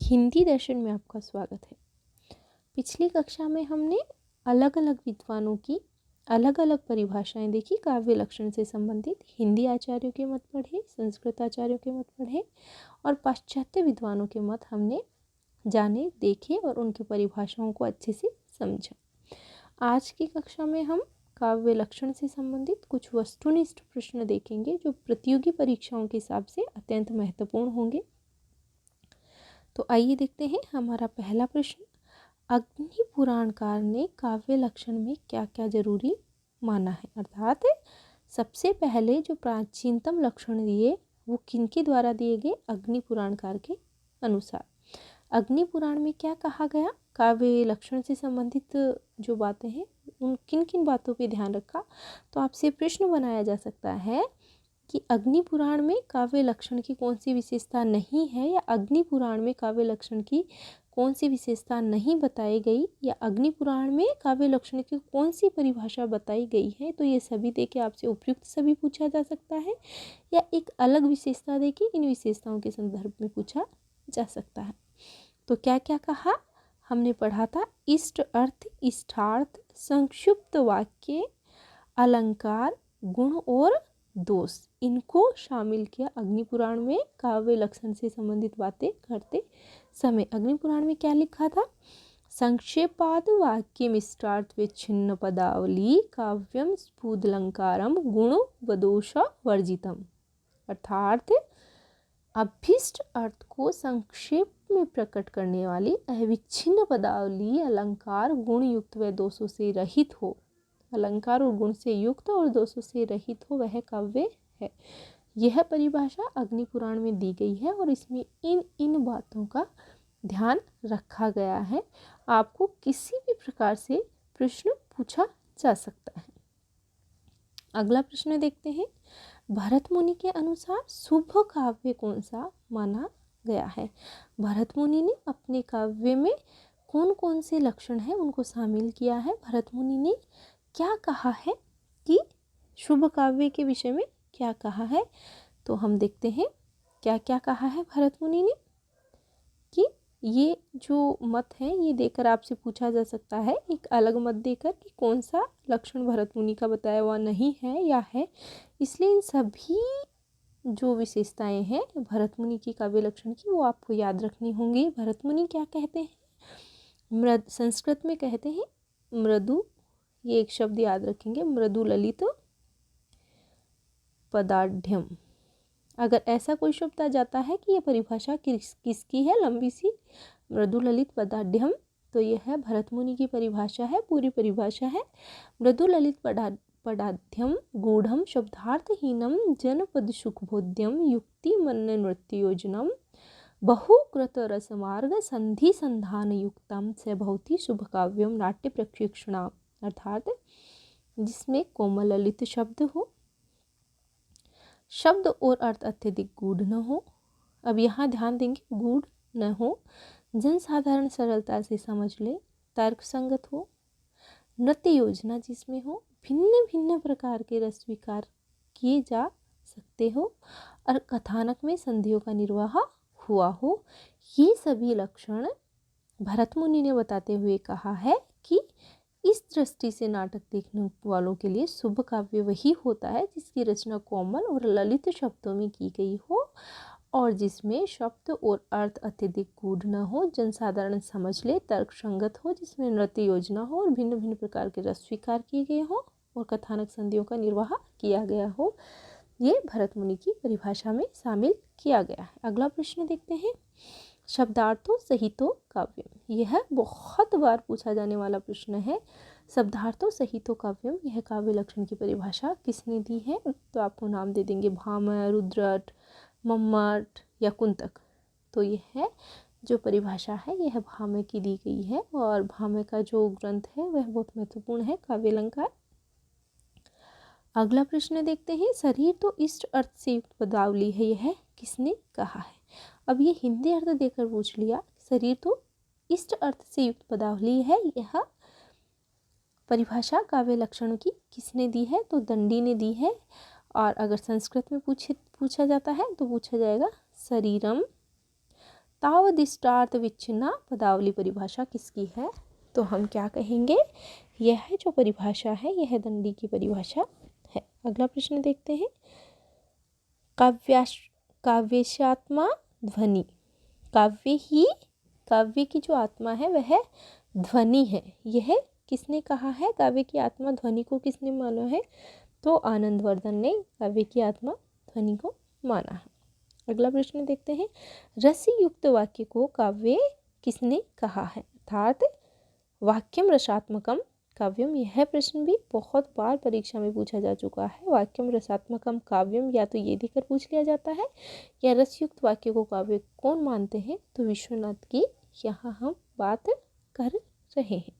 हिंदी दर्शन में आपका स्वागत है। पिछली कक्षा में हमने अलग अलग विद्वानों की अलग अलग परिभाषाएं देखी। काव्य लक्षण से संबंधित हिंदी आचार्यों के मत पढ़े, संस्कृत आचार्यों के मत पढ़े और पाश्चात्य विद्वानों के मत हमने जाने, देखे और उनकी परिभाषाओं को अच्छे से समझा। आज की कक्षा में हम काव्य लक्षण से संबंधित कुछ वस्तुनिष्ठ प्रश्न देखेंगे जो प्रतियोगी परीक्षाओं के हिसाब से अत्यंत महत्वपूर्ण होंगे। तो आइए देखते हैं हमारा पहला प्रश्न। अग्नि पुराणकार ने काव्य लक्षण में क्या क्या जरूरी माना है, अर्थात सबसे पहले जो प्राचीनतम लक्षण दिए वो किनके द्वारा दिए गए? अग्नि पुराणकार के अनुसार। अग्नि पुराण में क्या कहा गया? काव्य लक्षण से संबंधित जो बातें हैं उन किन किन बातों पे ध्यान रखा? तो आपसे प्रश्न बनाया जा सकता है कि अग्नि पुराण में काव्य लक्षण की कौन सी विशेषता नहीं है, या अग्नि पुराण में काव्य लक्षण की कौन सी विशेषता नहीं बताई गई, या अग्नि पुराण में काव्य लक्षण की कौन सी परिभाषा बताई गई है। तो ये सभी देके आपसे उपयुक्त सभी पूछा जा सकता है, या एक अलग विशेषता देके इन विशेषताओं के संदर्भ में पूछा जा सकता है। तो क्या क्या कहा हमने पढ़ा था? इष्ट, अर्थ, इष्टार्थ, संक्षिप्त वाक्य, अलंकार, गुण और दोष, इनको शामिल किया अग्नि पुराण में काव्य लक्षण से संबंधित बातें करते समय। अग्नि पुराण में क्या लिखा था? संक्षेपाद वाक्यम इष्टार्थ विच्छिन्न पदावली काव्यम स्फुदलंकारम गुण व दोष वर्जितम, अर्थात अभीष्ट अर्थ को संक्षेप में प्रकट करने वाली अविच्छिन्न पदावली अलंकार गुण युक्त व दोषों से रहित हो, अलंकार और गुण से युक्त और दोषों से रहित हो, वह काव्य है। यह परिभाषा अग्नि पुराण में दी गई है और इसमें इन बातों का ध्यान रखा गया है। आपको किसी भी प्रकार से प्रश्न पूछा जा सकता है। अगला प्रश्न देखते हैं। भरत मुनि के अनुसार शुभ काव्य कौन सा माना गया है? भरत मुनि ने अपने काव्य में कौन कौन से लक्षण हैं उनको शामिल किया है। भरत मुनि ने क्या कहा है कि शुभ काव्य के विषय में क्या कहा है? तो हम देखते हैं क्या क्या कहा है भरत मुनि ने। कि ये जो मत है ये देकर आपसे पूछा जा सकता है, एक अलग मत देकर, कि कौन सा लक्षण भरत मुनि का बताया हुआ नहीं है या है। इसलिए इन सभी जो विशेषताएं हैं भरत मुनि की काव्य लक्षण की वो आपको याद रखनी होंगी। भरत मुनि क्या कहते हैं? संस्कृत में कहते हैं मृदु, ये एक शब्द याद रखेंगे, मृदु ललित पदाढ़। अगर ऐसा कोई शब्द आ जाता है कि यह परिभाषा किसकी है, लंबी सी, मृदु ललित पदाढ़, तो यह है भरत मुनि की परिभाषा है, पूरी परिभाषा है। मृदु ललित पदाढ़ गूढ़म शब्दार्थहीनम जनपद सुखबोध्यम युक्ति मन नृत्य योजनम बहुकृत रसमार्ग संधि संधान युक्तम स भवति शुभ काव्यम नाट्य प्रशिक्षणा, अर्थात जिसमें कोमल ललित शब्द हो, शब्द और अर्थ अत्यधिक गूढ़ न हो। अब यहाँ ध्यान देंगे, गूढ़ न हो, जनसाधारण सरलता से समझ ले, तर्क संगत हो, नृत्य योजना जिसमें हो, भिन्न भिन्न प्रकार के रस स्वीकार किए जा सकते हो, और कथानक में संधियों का निर्वाह हुआ हो। ये सभी लक्षण भरत मुनि ने बताते हुए कहा है कि इस दृष्टि से नाटक देखने वालों के लिए शुभ काव्य वही होता है जिसकी रचना कोमल और ललित शब्दों में की गई हो और जिसमें शब्द और अर्थ अत्यधिक गूढ़ न हो, जनसाधारण समझ ले, तर्क संगत हो, जिसमें नृत्य योजना हो और भिन्न भिन्न प्रकार के रस स्वीकार किए गए हो और कथानक संधियों का निर्वाह किया गया हो। ये भरत मुनि की परिभाषा में शामिल किया गया है। अगला प्रश्न देखते हैं। शब्दार्थों सहितो काव्यम, यह बहुत बार पूछा जाने वाला प्रश्न है। शब्दार्थों सहितो काव्यम, यह काव्य लक्षण की परिभाषा किसने दी है? तो आपको नाम दे देंगे भामह, रुद्रट, मम्मट या कुंतक। तो यह है जो परिभाषा है यह भामह की दी गई है और भामह का जो ग्रंथ है वह बहुत महत्वपूर्ण है, काव्य अलंकार। अगला प्रश्न देखते हैं। शरीर तो इष्ट अर्थ से युक्त पदावली है, यह किसने कहा है? अब ये हिंदी अर्थ देकर पूछ लिया, शरीर तो इष्ट अर्थ से युक्त पदावली है, यह परिभाषा काव्य लक्षणों की किसने दी है? तो दंडी ने दी है। और अगर संस्कृत में पूछा जाता है तो पूछा जाएगा शरीरम तावदिष्टार्थ विच्छिन्ना पदावली परिभाषा किसकी है? तो हम क्या कहेंगे, यह जो परिभाषा है यह दंडी की परिभाषा है। अगला प्रश्न देखते हैं। काव्यशात्मा ध्वनि, काव्य की जो आत्मा है वह ध्वनि है। यह किसने कहा है? काव्य की आत्मा ध्वनि को किसने माना है? तो आनंदवर्धन ने काव्य की आत्मा ध्वनि को माना है। अगला प्रश्न देखते हैं। रस युक्त वाक्य को काव्य किसने कहा है? अर्थात वाक्यम रसात्मकम काव्यम। यह प्रश्न भी बहुत बार परीक्षा में पूछा जा चुका है। वाक्यम रसात्मकम काव्यम, या तो ये देकर पूछ लिया जाता है, या रसयुक्त वाक्य को काव्य कौन मानते हैं? तो विश्वनाथ की यहाँ हम बात कर रहे हैं।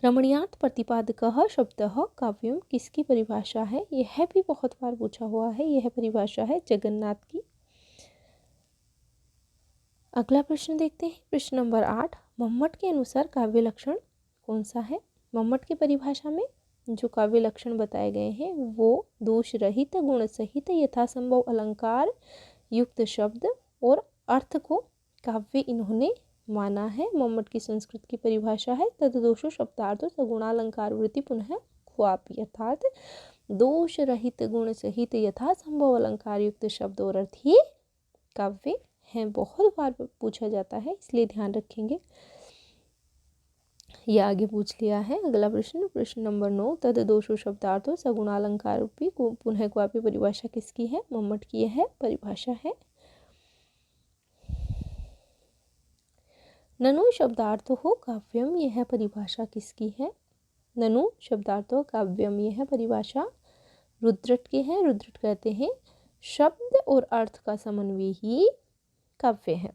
रमणीयार्थ प्रतिपादकः शब्दः काव्यम किसकी परिभाषा है? यह भी बहुत बार पूछा हुआ है। यह परिभाषा है जगन्नाथ की। अगला प्रश्न देखते हैं। प्रश्न नंबर 8। मम्मट के अनुसार काव्य लक्षण कौन सा है? मम्मट की परिभाषा में जो काव्य लक्षण बताए गए हैं वो दोष रहित, गुण सहित, यथासंभव अलंकार युक्त शब्द और अर्थ को काव्य इन्होंने माना है। मम्मट की संस्कृत की परिभाषा है तद्दोषो शब्दार्थो सगुणालंकार वृत्ति पुनः क्वापि। अर्थात दोष रहित, गुण सहित, यथासंभव अलंकार युक्त शब्द और अर्थ ही काव्य हैं। बहुत बार पूछा जाता है, इसलिए ध्यान रखेंगे। यह आगे पूछ लिया है। अगला प्रश्न, प्रश्न नंबर 9। तद्दोषो शब्दार्थो सगुणालंकार पुनः क्वापि परिभाषा किसकी है? मम्मट की यह परिभाषा है। ननु शब्दार्थो काव्यम, यह परिभाषा किसकी है? ननु शब्दार्थो काव्यम, यह परिभाषा रुद्रट की है। रुद्रट कहते हैं शब्द और अर्थ का समन्वय ही काव्य है।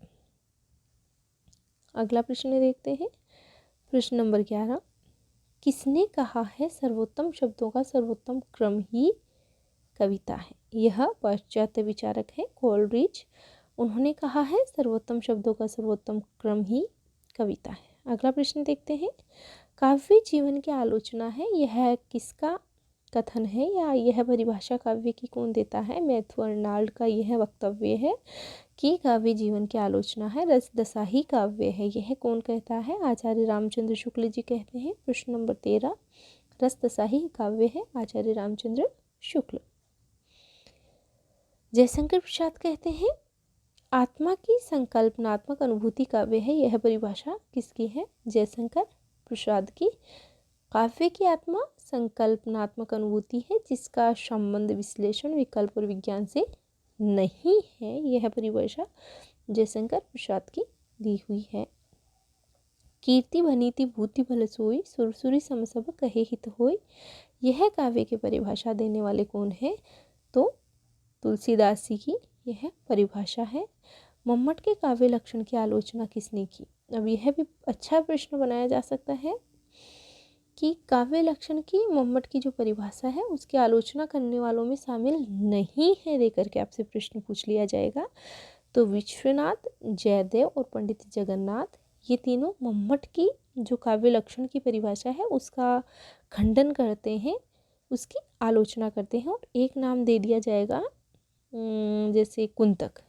अगला प्रश्न देखते हैं। प्रश्न नंबर 11। किसने कहा है सर्वोत्तम शब्दों का सर्वोत्तम क्रम ही कविता है? यह पाश्चात्य विचारक है कोलरिज। उन्होंने कहा है सर्वोत्तम शब्दों का सर्वोत्तम क्रम ही कविता है। अगला प्रश्न देखते हैं। काव्य जीवन की आलोचना है, यह किसका कथन है या यह परिभाषा काव्य की कौन देता है? मैथ्यू अर्नाल्ड का यह वक्तव्य है कि काव्य जीवन की आलोचना है, रस दशा ही काव्य है। यह कौन कहता है? आचार्य रामचंद्र शुक्ल जी कहते हैं। प्रश्न नंबर 13। रस दशा ही काव्य है, आचार्य रामचंद्र शुक्ल। जयशंकर प्रसाद कहते हैं आत्मा की संकल्पनात्मक अनुभूति काव्य है। यह परिभाषा किसकी है? जयशंकर प्रसाद की। काव्य की आत्मा संकल्पनात्मक अनुभूति है जिसका संबंध विश्लेषण, विकल्प और विज्ञान से नहीं है। यह परिभाषा जयशंकर प्रसाद की दी हुई है। कीर्ति भनीति भूति भल सोई, सुरसुरी सम सब कहे हित होय। यह काव्य की परिभाषा देने वाले कौन है? तो तुलसीदास जी की यह परिभाषा है। मम्मट के काव्य लक्षण की आलोचना किसने की? अब यह भी अच्छा प्रश्न बनाया जा सकता है कि काव्य लक्षण की मम्मट की जो परिभाषा है उसकी आलोचना करने वालों में शामिल नहीं है, देकर के आपसे प्रश्न पूछ लिया जाएगा। तो विश्वनाथ, जयदेव और पंडित जगन्नाथ, ये तीनों मम्मट की जो काव्य लक्षण की परिभाषा है उसका खंडन करते हैं, उसकी आलोचना करते हैं। और एक नाम दे दिया जाएगा जैसे कुंतक,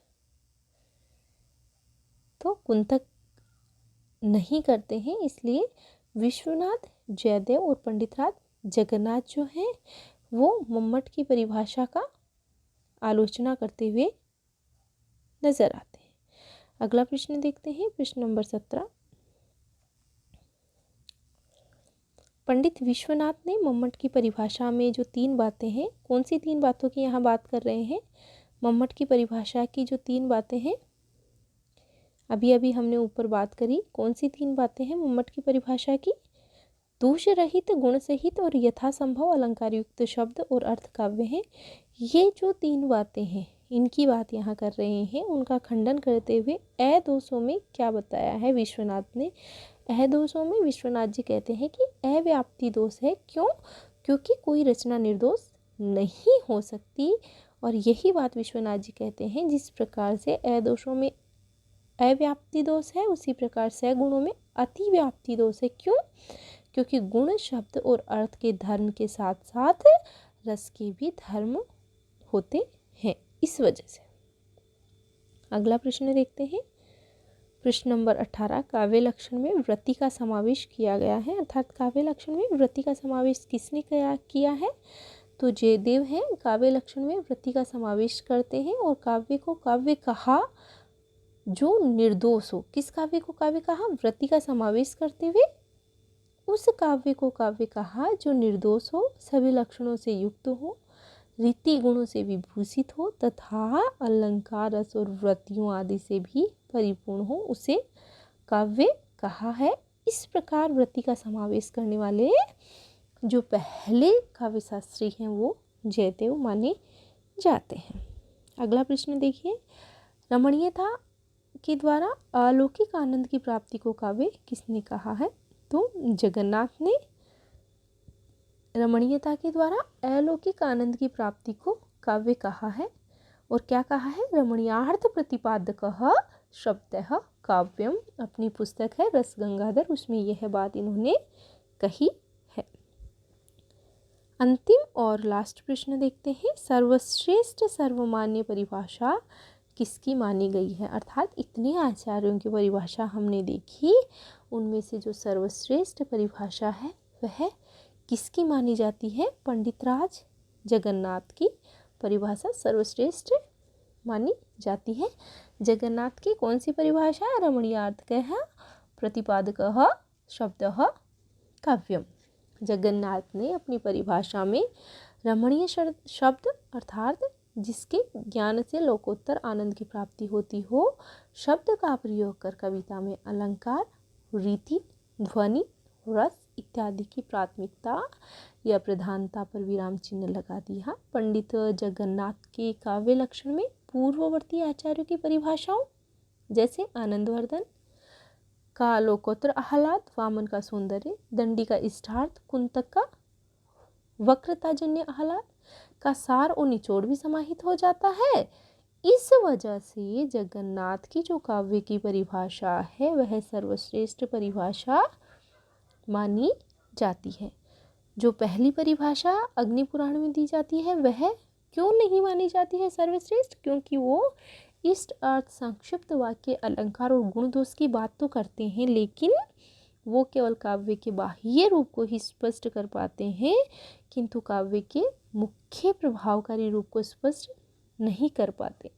तो कुंतक नहीं करते हैं। इसलिए विश्वनाथ, जयदेव और पंडितराज जगन्नाथ जो हैं वो मम्मट की परिभाषा का आलोचना करते हुए नजर आते हैं। अगला प्रश्न देखते हैं। प्रश्न नंबर 17। पंडित विश्वनाथ ने मम्मट की परिभाषा में जो 3 बातें हैं, कौन सी 3 बातों की यहाँ बात कर रहे हैं? मम्मट की परिभाषा की जो 3 बातें हैं, अभी अभी हमने ऊपर बात करी, कौन सी 3 बातें हैं मम्मट की परिभाषा की? दोष रहित, गुण सहित और यथासंभव अलंकार युक्त शब्द और अर्थ काव्य हैं। ये जो 3 बातें हैं इनकी बात यहाँ कर रहे हैं। उनका खंडन करते हुए अदोषों में क्या बताया है विश्वनाथ ने? अदोषों में विश्वनाथ जी कहते हैं कि अव्याप्ति दोष है। क्यों? क्योंकि कोई रचना निर्दोष नहीं हो सकती। और यही बात विश्वनाथ जी कहते हैं, जिस प्रकार से अदोषों में अव्याप्ति दोष है उसी प्रकार से गुणों में अतिव्याप्ति दोष है। क्यों? क्योंकि गुण शब्द और अर्थ के धर्म के साथ साथ रस के भी धर्म होते हैं, इस वजह से। अगला प्रश्न देखते हैं। प्रश्न नंबर 18, काव्य लक्षण में वृत्ति का समावेश किया गया है, अर्थात काव्य लक्षण में वृत्ति का समावेश किसने किया है? तो जयदेव हैं काव्य लक्षण में वृत्ति का समावेश करते हैं। और काव्य को काव्य कहा जो निर्दोष हो। किस काव्य को काव्य कहा? वृत्ति का समावेश करते हुए उस काव्य को काव्य कहा जो निर्दोष हो, सभी लक्षणों से युक्त हो, रीति गुणों से विभूषित हो तथा अलंकार रस और वृत्तियों आदि से भी परिपूर्ण हो, उसे काव्य कहा है। इस प्रकार वृत्ति का समावेश करने वाले जो पहले काव्य शास्त्री हैं वो जयदेव माने जाते हैं। अगला प्रश्न देखिए। रमणीयता के द्वारा अलौकिक आनंद की प्राप्ति को काव्य किसने कहा है? तो जगन्नाथ ने रमणीयता के द्वारा अलौकिक आनंद की प्राप्ति को काव्य कहा है। और क्या कहा है? रमणीयार्थ प्रतिपादकः शब्दः काव्यम, अपनी पुस्तक है रस गंगाधर, उसमें यह बात इन्होंने कही है। अंतिम और लास्ट प्रश्न देखते हैं। सर्वश्रेष्ठ सर्वमान्य परिभाषा किसकी मानी गई है? अर्थात इतने आचार्यों की परिभाषा हमने देखी, उनमें से जो सर्वश्रेष्ठ परिभाषा है वह किसकी मानी जाती है? पंडितराज जगन्नाथ की परिभाषा सर्वश्रेष्ठ मानी जाती है। जगन्नाथ की कौन सी परिभाषा? रमणीयार्थकः प्रतिपादकः शब्दः काव्यम। जगन्नाथ ने अपनी परिभाषा में रमणीय शब्द अर्थात जिसके ज्ञान से लोकोत्तर आनंद की प्राप्ति होती हो, शब्द का प्रयोग कर कविता में अलंकार, रीति, ध्वनि, रस इत्यादि की प्राथमिकता या प्रधानता पर विराम चिन्ह लगा दिया। पंडित जगन्नाथ के काव्य लक्षण में पूर्ववर्ती आचार्यों की परिभाषाओं जैसे आनंदवर्धन का लोकोत्तर आह्लाद, वामन का सौंदर्य, दंडी का इष्टार्थ, कुंतक का वक्रताजन्य आह्लाद का सार और निचोड़ भी समाहित हो जाता है। इस वजह से जगन्नाथ की जो काव्य की परिभाषा है वह सर्वश्रेष्ठ परिभाषा मानी जाती है। जो पहली परिभाषा अग्निपुराण में दी जाती है वह क्यों नहीं मानी जाती है सर्वश्रेष्ठ? क्योंकि वो इष्ट अर्थ संक्षिप्त वाक्य अलंकार और गुण दोष की बात तो करते हैं, लेकिन वो केवल काव्य के बाह्य रूप को ही स्पष्ट कर पाते हैं, किंतु काव्य के मुख्य प्रभावकारी रूप को स्पष्ट नहीं कर पाते।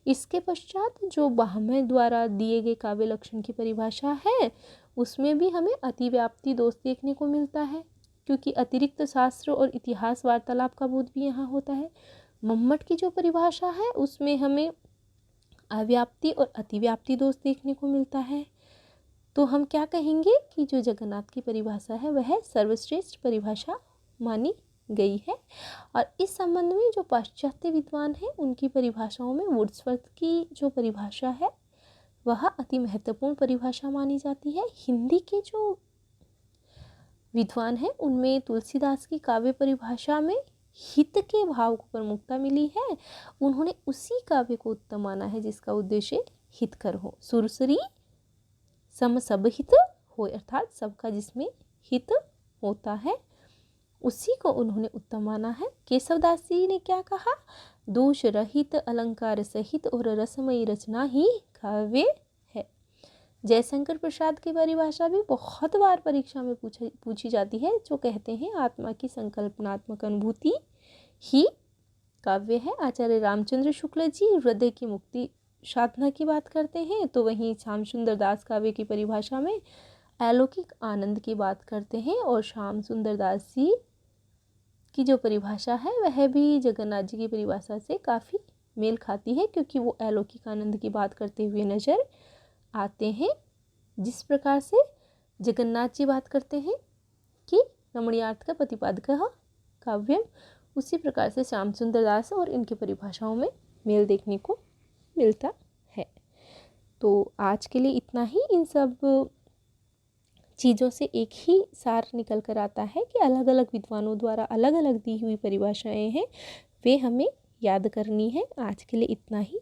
इसके पश्चात जो बाह्य द्वारा दिए गए काव्य लक्षण की परिभाषा है उसमें भी हमें अतिव्याप्ति दोष देखने को मिलता है, क्योंकि अतिरिक्त शास्त्र और इतिहास वार्तालाप का बोध भी यहाँ होता है। मम्मट की जो परिभाषा है उसमें हमें अव्याप्ति और अतिव्याप्ति दोष देखने को मिलता है। तो हम क्या कहेंगे कि जो जगन्नाथ की परिभाषा है वह सर्वश्रेष्ठ परिभाषा मानी गई है। और इस संबंध में जो पाश्चात्य विद्वान हैं उनकी परिभाषाओं में वुड्सवर्थ की जो परिभाषा है वह अति महत्वपूर्ण परिभाषा मानी जाती है। हिंदी के जो विद्वान हैं उनमें तुलसीदास की काव्य परिभाषा में हित के भाव को प्रमुखता मिली है। उन्होंने उसी काव्य को उत्तम माना है जिसका उद्देश्य हितकर हो। सुरसरी सम सब हित हो, अर्थात सबका जिसमें हित होता है उसी को उन्होंने उत्तम माना है। केशवदास जी ने क्या कहा? दोष रहित अलंकार सहित और रसमयी रचना ही काव्य है। जयशंकर प्रसाद की परिभाषा भी बहुत बार परीक्षा में पूछी जाती है, जो कहते हैं आत्मा की संकल्पनात्मक अनुभूति ही काव्य है। आचार्य रामचंद्र शुक्ल जी हृदय की मुक्ति साधना की बात करते हैं, तो वहीं श्याम सुंदर दास काव्य की परिभाषा में अलौकिक आनंद की बात करते हैं। और श्याम सुंदर दास जी की जो परिभाषा है वह भी जगन्नाथ जी की परिभाषा से काफ़ी मेल खाती है, क्योंकि वो अलौकिक आनंद की बात करते हुए नजर आते हैं। जिस प्रकार से जगन्नाथ जी बात करते हैं कि रमणीयार्थ का प्रतिपादक काव्यम, उसी प्रकार से श्याम सुंदर दास और इनकी परिभाषाओं में मेल देखने को मिलता है। तो आज के लिए इतना ही। इन सब चीज़ों से एक ही सार निकल कर आता है कि अलग अलग विद्वानों द्वारा अलग अलग दी हुई परिभाषाएं हैं, वे हमें याद करनी है। आज के लिए इतना ही।